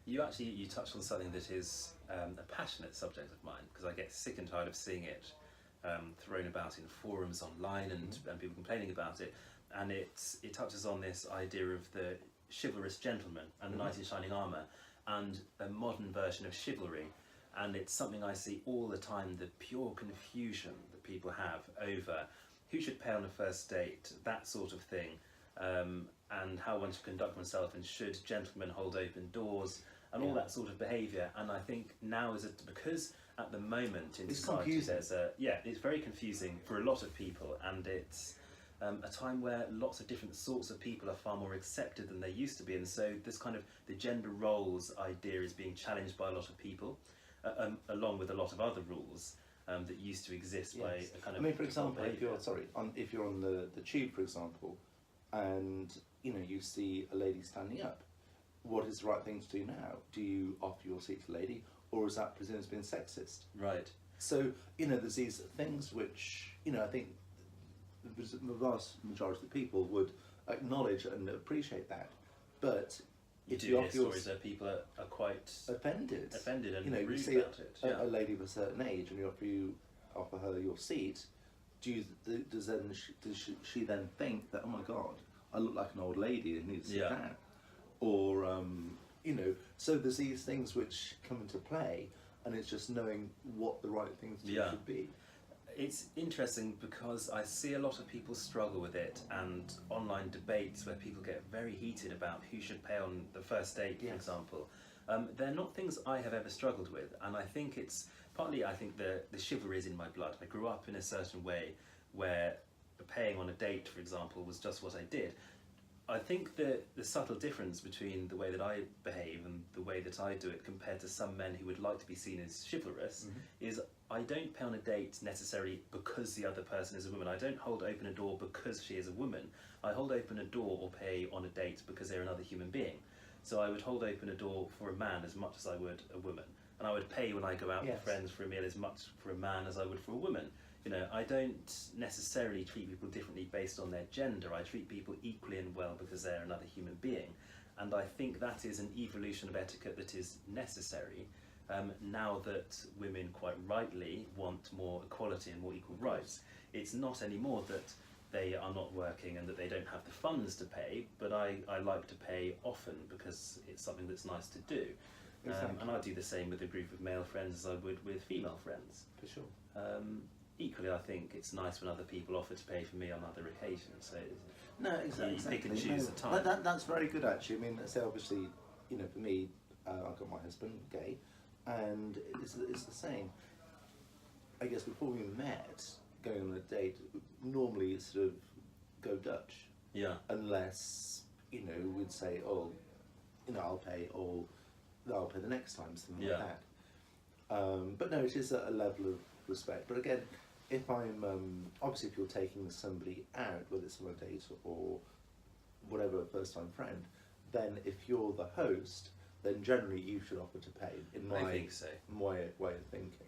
You touched on something that is a passionate subject of mine, because I get sick and tired of seeing it thrown about in forums online and people complaining about it, and it touches on this idea of the chivalrous gentleman and the knight in shining armour and a modern version of chivalry, and it's something I see all the time, the pure confusion that people have over who should pay on a first date, that sort of thing, and how one should conduct oneself, and should gentlemen hold open doors and all that sort of behaviour. And I think now is because at the moment in society confusing. there's it's very confusing for a lot of people, and it's a time where lots of different sorts of people are far more accepted than they used to be, and so this kind of the gender roles idea is being challenged by a lot of people, along with a lot of other rules that used to exist by a kind of. I mean, for example, if behaviour. you're on the tube, for example, and you see a lady standing up, what is the right thing to do now? Do you offer your seat to the lady, or is that presumed as being sexist? Right. So there's these things which I think the vast majority of the people would acknowledge and appreciate that, but If you hear stories where people are quite offended and you rude see about it. a lady of a certain age, and offer her your seat, does she then think that, oh my god, I look like an old lady and need to sit down, or so there's these things which come into play, and it's just knowing what the right things should be. It's interesting because I see a lot of people struggle with it, and online debates where people get very heated about who should pay on the first date, for example. They're not things I have ever struggled with, and I think it's partly, the chivalry is in my blood. I grew up in a certain way where paying on a date, for example, was just what I did. I think the subtle difference between the way that I behave and the way that I do it compared to some men who would like to be seen as chivalrous is I don't pay on a date necessarily because the other person is a woman. I don't hold open a door because she is a woman. I hold open a door or pay on a date because they're another human being. So I would hold open a door for a man as much as I would a woman. And I would pay when I go out with friends for a meal as much for a man as I would for a woman. I don't necessarily treat people differently based on their gender. I treat people equally and well because they're another human being. And I think that is an evolution of etiquette that is necessary now that women quite rightly want more equality and more equal rights. It's not anymore that they are not working and that they don't have the funds to pay, but I like to pay often because it's something that's nice to do. And I do the same with a group of male friends as I would with female friends. For sure. Equally, I think it's nice when other people offer to pay for me on other occasions. So no, exactly. You pick and choose the time. That's very good, actually. I mean, so obviously, for me, I've got my husband, gay, and it's the same. I guess before we met, going on a date, normally it's sort of go Dutch. Yeah. Unless we'd say, oh, I'll pay, or I'll pay the next time, something like that. But no, it is a level of respect. But again, if I'm obviously if you're taking somebody out, whether it's on a date or whatever, a first time friend, then if you're the host, then generally you should offer to pay. In my way of thinking.